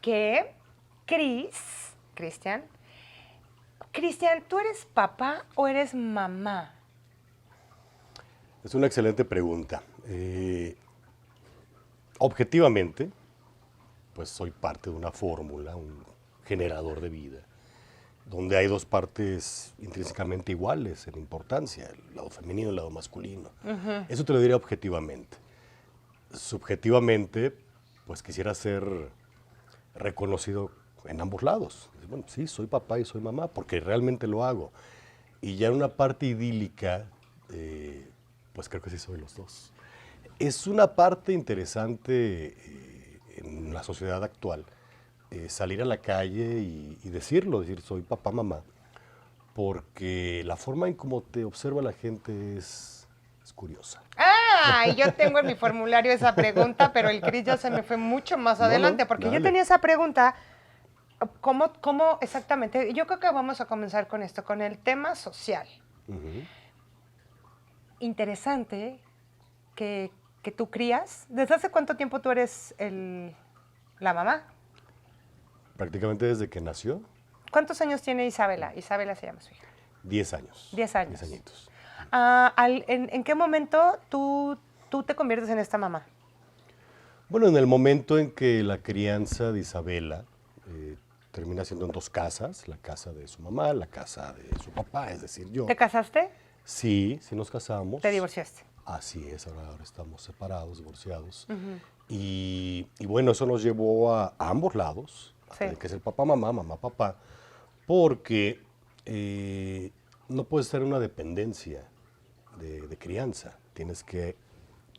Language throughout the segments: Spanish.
que Cristian, ¿tú eres papá o eres mamá? Es una excelente pregunta. Objetivamente, pues soy parte de una fórmula, un generador de vida, donde hay dos partes intrínsecamente iguales en importancia, el lado femenino y el lado masculino. Eso te lo diría objetivamente. Subjetivamente, pues quisiera ser reconocido en ambos lados. Bueno, sí, soy papá y soy mamá, porque realmente lo hago. Y ya en una parte idílica, pues creo que sí soy los dos. Es una parte interesante en la sociedad actual, salir a la calle y decir soy papá, mamá, porque la forma en cómo te observa la gente es curiosa. Ah, yo tengo en mi formulario esa pregunta, pero el Cris ya se me fue mucho más adelante, porque dale. yo tenía esa pregunta, ¿cómo exactamente? Yo creo que vamos a comenzar con esto, con el tema social. Interesante que tú crías. ¿Desde hace cuánto tiempo tú eres la mamá? Prácticamente desde que nació, ¿Cuántos años tiene Isabela? Isabela se llama su hija. 10 años. 10 años. 10 añitos. ¿En qué momento tú te conviertes en esta mamá? Bueno, en el momento en que la crianza de Isabela termina siendo en dos casas, la casa de su mamá, la casa de su papá, es decir, yo. ¿Te casaste? Sí, sí nos casamos. ¿Te divorciaste? Así es, ahora estamos separados, divorciados. Y bueno, eso nos llevó a ambos lados, a tener que ser papá, mamá, mamá, papá, porque no puedes estar en una dependencia de crianza. Tienes que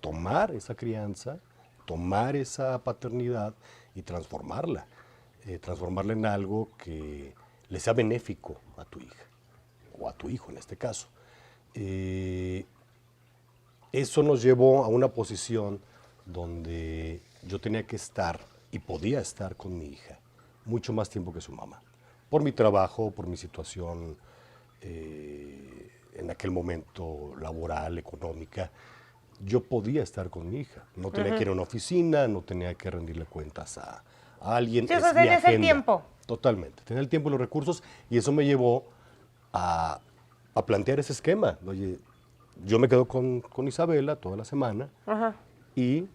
tomar esa crianza, tomar esa paternidad y transformarla en algo que le sea benéfico a tu hija, o a tu hijo en este caso. Eso nos llevó a una posición donde yo tenía que estar y podía estar con mi hija mucho más tiempo que su mamá. Por mi trabajo, por mi situación en aquel momento laboral, económica, yo podía estar con mi hija. No tenía que ir a una oficina, no tenía que rendirle cuentas a alguien. Sí, o sea, tenías el tiempo. Totalmente, tenía el tiempo y los recursos, y eso me llevó a plantear ese esquema. Oye, yo me quedo con Isabela toda la semana y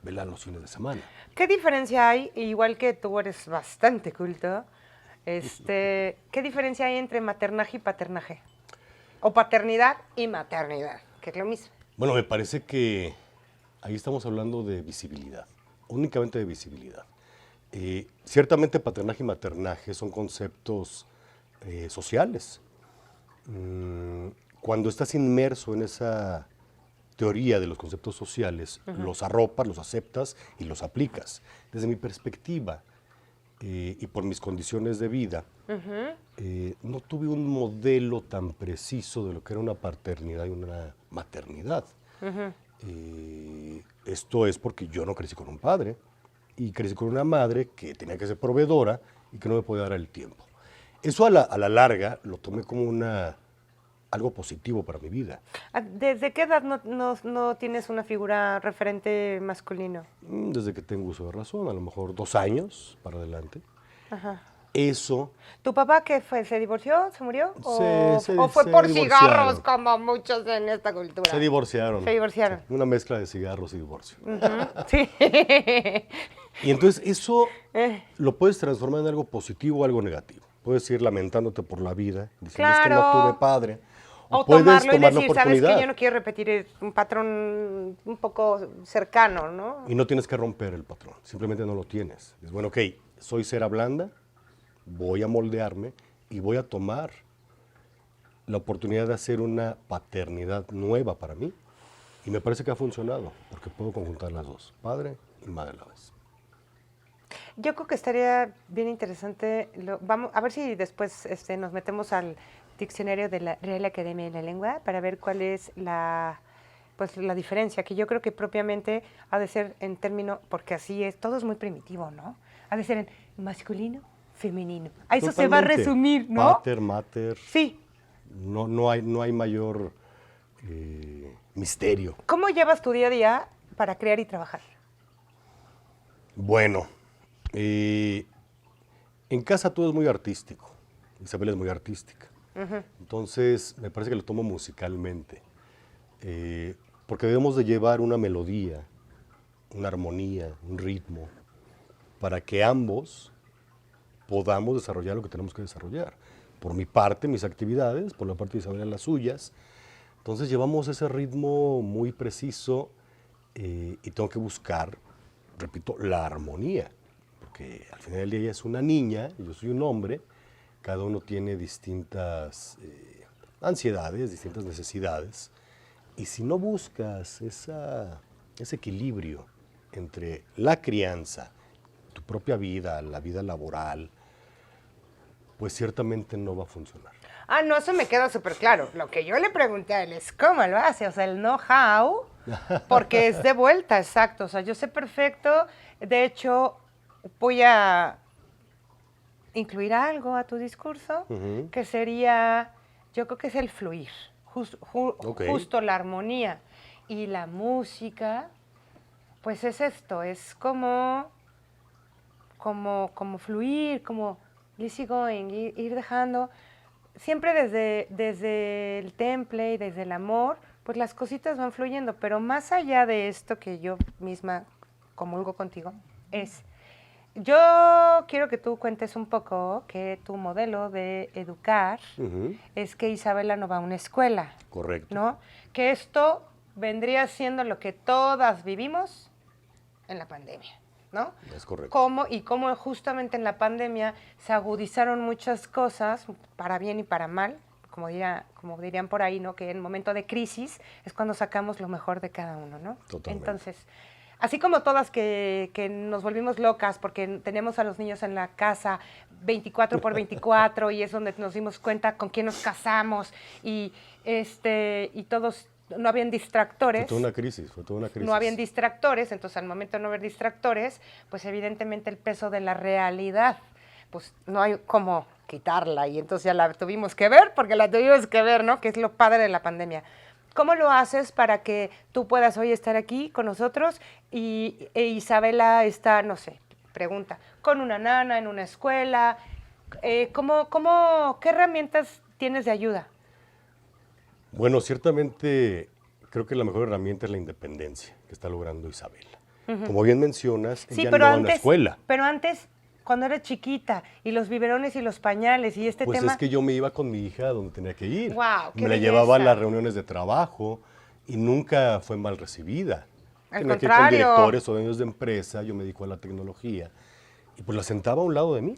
Bela los fines de semana. ¿Qué diferencia hay, igual que tú eres bastante culto, qué diferencia hay entre maternaje y paternaje? O paternidad y maternidad, que es lo mismo. Bueno, me parece que ahí estamos hablando de visibilidad, únicamente de visibilidad. Ciertamente paternaje y maternaje son conceptos sociales. Cuando estás inmerso en esa teoría de los conceptos sociales, los arropas, los aceptas y los aplicas. Desde mi perspectiva y por mis condiciones de vida, no tuve un modelo tan preciso de lo que era una paternidad y una maternidad. Esto es porque yo no crecí con un padre y crecí con una madre que tenía que ser proveedora y que no me podía dar el tiempo. Eso a la larga lo tomé como algo positivo para mi vida. ¿Desde qué edad no tienes una figura referente masculino? Desde que tengo uso de razón, a lo mejor 2 años para adelante. Eso... ¿Tu papá qué fue? ¿Se divorció? ¿Se murió? ¿O Se fue por cigarros, divorciaron. como muchos en esta cultura? Se divorciaron. Se divorciaron. Sí, una mezcla de cigarros y divorcio. Sí. Y entonces eso lo puedes transformar en algo positivo o algo negativo. Puedes ir lamentándote por la vida, diciendo es que no tuve padre. O puedes tomarlo y tomar la decir, sabes oportunidad. que yo no quiero repetir un patrón un poco cercano, ¿no? Y no tienes que romper el patrón, simplemente no lo tienes. Es bueno, ok, soy cera blanda, voy a moldearme y voy a tomar la oportunidad de hacer una paternidad nueva para mí. Y me parece que ha funcionado, porque puedo conjuntar las dos, padre y madre a la vez. Yo creo que estaría bien interesante, vamos a ver si después nos metemos al diccionario de la Real Academia de la Lengua para ver cuál es la diferencia, que yo creo que propiamente ha de ser en término, porque así es, todo es muy primitivo, ¿no? Ha de ser en masculino, femenino. A eso se va a resumir, ¿no? Pater, mater. Sí. No hay mayor misterio. ¿Cómo llevas tu día a día para crear y trabajar? Bueno, Eh, en casa todo es muy artístico. Isabel es muy artística. Entonces, me parece que lo tomo musicalmente. Porque debemos de llevar una melodía, una armonía, un ritmo, para que ambos podamos desarrollar lo que tenemos que desarrollar. Por mi parte, mis actividades, por la parte de Isabel, las suyas. Entonces llevamos ese ritmo muy preciso y tengo que buscar, repito, la armonía. Porque al final del día ella es una niña y yo soy un hombre. Cada uno tiene distintas ansiedades, distintas necesidades. Y si no buscas ese equilibrio entre la crianza, tu propia vida, la vida laboral, pues ciertamente no va a funcionar. Ah, no, eso me queda súper claro. Lo que yo le pregunté a él es cómo lo hace, o sea, el know-how, porque es de vuelta, exacto. O sea, yo sé perfecto, de hecho, voy a incluir algo a tu discurso, que sería, yo creo que es el fluir, justo la armonía. Y la música, pues es esto, es como fluir, como easy going, ir dejando, siempre desde el temple y desde el amor, pues las cositas van fluyendo, pero más allá de esto que yo misma comulgo contigo, yo quiero que tú cuentes un poco que tu modelo de educar es que Isabela no va a una escuela. Correcto. ¿No? Que esto vendría siendo lo que todas vivimos en la pandemia, ¿no? Es correcto. Cómo justamente en la pandemia se agudizaron muchas cosas, para bien y para mal, como dirían por ahí, ¿no? Que en momento de crisis es cuando sacamos lo mejor de cada uno, ¿no? Totalmente. Entonces, así como todas que nos volvimos locas porque tenemos a los niños en la casa 24/24 y es donde nos dimos cuenta con quién nos casamos y todos no habían distractores. Fue toda una crisis. No habían distractores, entonces al momento de no haber distractores, pues evidentemente el peso de la realidad, pues no hay cómo quitarla y entonces ya la tuvimos que ver, porque la tuvimos que ver, ¿no? Que es lo padre de la pandemia. ¿Cómo lo haces para que tú puedas hoy estar aquí con nosotros e Isabela está, no sé, pregunta, con una nana en una escuela? ¿Qué herramientas tienes de ayuda? Bueno, ciertamente creo que la mejor herramienta es la independencia que está logrando Isabela. Como bien mencionas, ella no va a una escuela. Pero antes, cuando era chiquita, y los biberones y los pañales, y Pues tema... es que yo me iba con mi hija donde tenía que ir. ¡Wow! ¡Qué Me la belleza! llevaba a las reuniones de trabajo y nunca fue mal recibida. Al Tenía que ir con contrario. directores o dueños de empresa, yo me dedico a la tecnología. Y pues la sentaba a un lado de mí.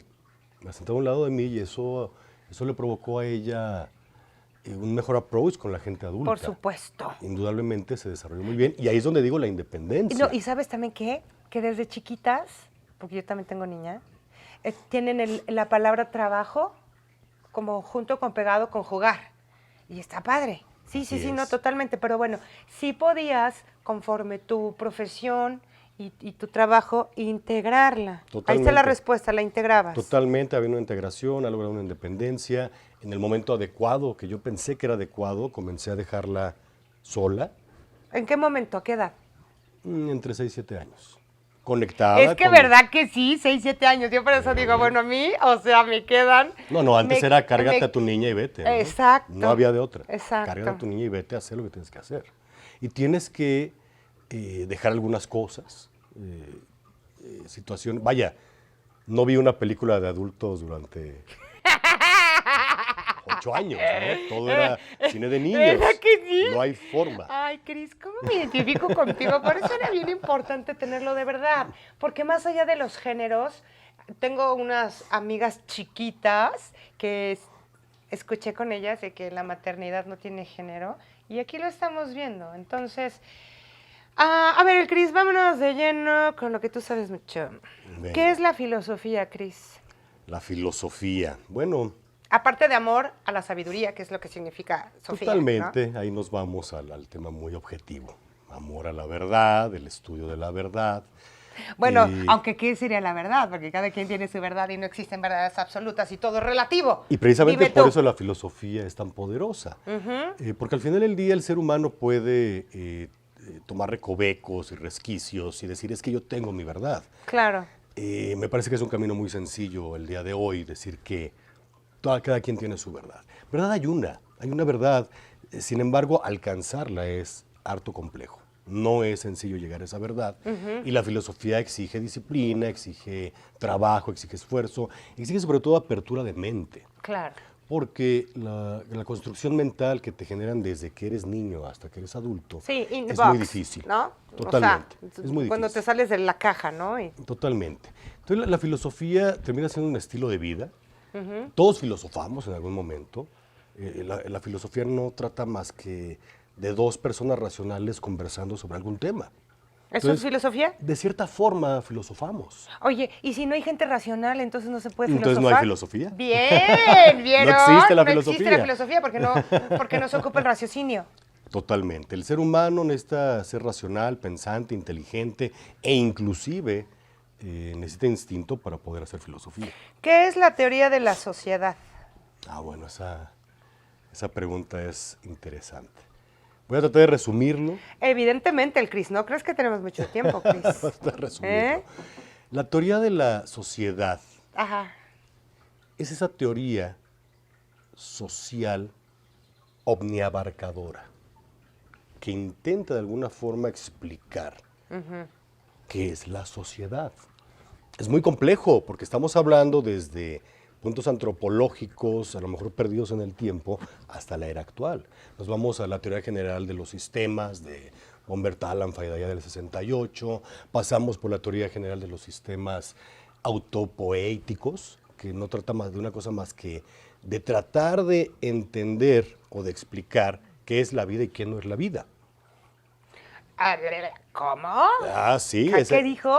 La sentaba a un lado de mí y eso le provocó a ella un mejor approach con la gente adulta. Por supuesto. Indudablemente se desarrolló muy bien. Y ahí es donde digo la independencia. No, y ¿sabes también qué? Que desde chiquitas, porque yo también tengo niña, tienen la palabra trabajo como junto con pegado con jugar. Y está padre. Sí, no, totalmente. Pero bueno, sí podías, conforme tu profesión y tu trabajo, integrarla. Totalmente. Ahí está la respuesta, la integrabas. Totalmente, había una integración, ha logrado una independencia. En el momento adecuado, que yo pensé que era adecuado, comencé a dejarla sola. ¿En qué momento? ¿A qué edad? Entre 6 y 7 años. Conectada. Es que verdad que sí, 6, 7 años. Yo por eso digo, bueno, a mí, o sea, me quedan... No, antes era cárgate a tu niña y vete, ¿no? Exacto. No había de otra. Exacto. Cárgate a tu niña y vete a hacer lo que tienes que hacer. Y tienes que dejar algunas cosas, situaciones... Vaya, no vi una película de adultos durante 8 años, ¿no? Todo era cine de niños. ¿Verdad que sí? No hay forma. Ay, Cris, ¿cómo me identifico contigo? Por eso era bien importante tenerlo de verdad. Porque más allá de los géneros, tengo unas amigas chiquitas que escuché con ellas de que la maternidad no tiene género. Y aquí lo estamos viendo. Entonces, a ver, Cris, vámonos de lleno con lo que tú sabes mucho. Venga. ¿Qué es la filosofía, Cris? La filosofía. Bueno... Aparte de amor a la sabiduría, que es lo que significa Sofía. Totalmente, ¿no? ahí nos vamos al tema muy objetivo. Amor a la verdad, el estudio de la verdad. Bueno, aunque ¿qué sería la verdad? Porque cada quien tiene su verdad y no existen verdades absolutas y todo es relativo. Y precisamente Dime por tú. eso la filosofía es tan poderosa. Porque al final del día el ser humano puede tomar recovecos y resquicios y decir, es que yo tengo mi verdad. Claro. Me parece que es un camino muy sencillo el día de hoy, decir que cada quien tiene su verdad. Verdad hay una verdad, sin embargo, alcanzarla es harto complejo. No es sencillo llegar a esa verdad. Y la filosofía exige disciplina, exige trabajo, exige esfuerzo, exige sobre todo apertura de mente. Claro. Porque la construcción mental que te generan desde que eres niño hasta que eres adulto Sí, in the es box, muy difícil. ¿no? Totalmente. O sea, es muy cuando difícil. te sales de la caja, ¿no? Totalmente. Entonces la filosofía termina siendo un estilo de vida. Todos filosofamos en algún momento. La filosofía no trata más que de dos personas racionales conversando sobre algún tema. ¿Eso es filosofía? De cierta forma filosofamos. Oye, ¿y si no hay gente racional, entonces no se puede Entonces filosofar? no hay filosofía. Bien, ¿vieron? No existe la No existe la filosofía. filosofía porque no se ocupa el raciocinio. Totalmente. El ser humano necesita ser racional, pensante, inteligente e inclusive necesita instinto para poder hacer filosofía. ¿Qué es la teoría de la sociedad? Bueno, esa pregunta es interesante. Voy a tratar de resumirlo. Evidentemente, el Cris, ¿no crees que tenemos mucho tiempo, Cris? Voy a tratar de resumirlo. ¿Eh? La teoría de la sociedad Ajá. es esa teoría social omniabarcadora que intenta de alguna forma explicar qué es la sociedad. Es muy complejo porque estamos hablando desde puntos antropológicos, a lo mejor perdidos en el tiempo, hasta la era actual. Nos vamos a la teoría general de los sistemas de Humbert Allan, Faidalla del 68, pasamos por la teoría general de los sistemas autopoéticos, que no trata más de una cosa más que de tratar de entender o de explicar qué es la vida y qué no es la vida. ¿Cómo? Sí. ¿Qué dijo?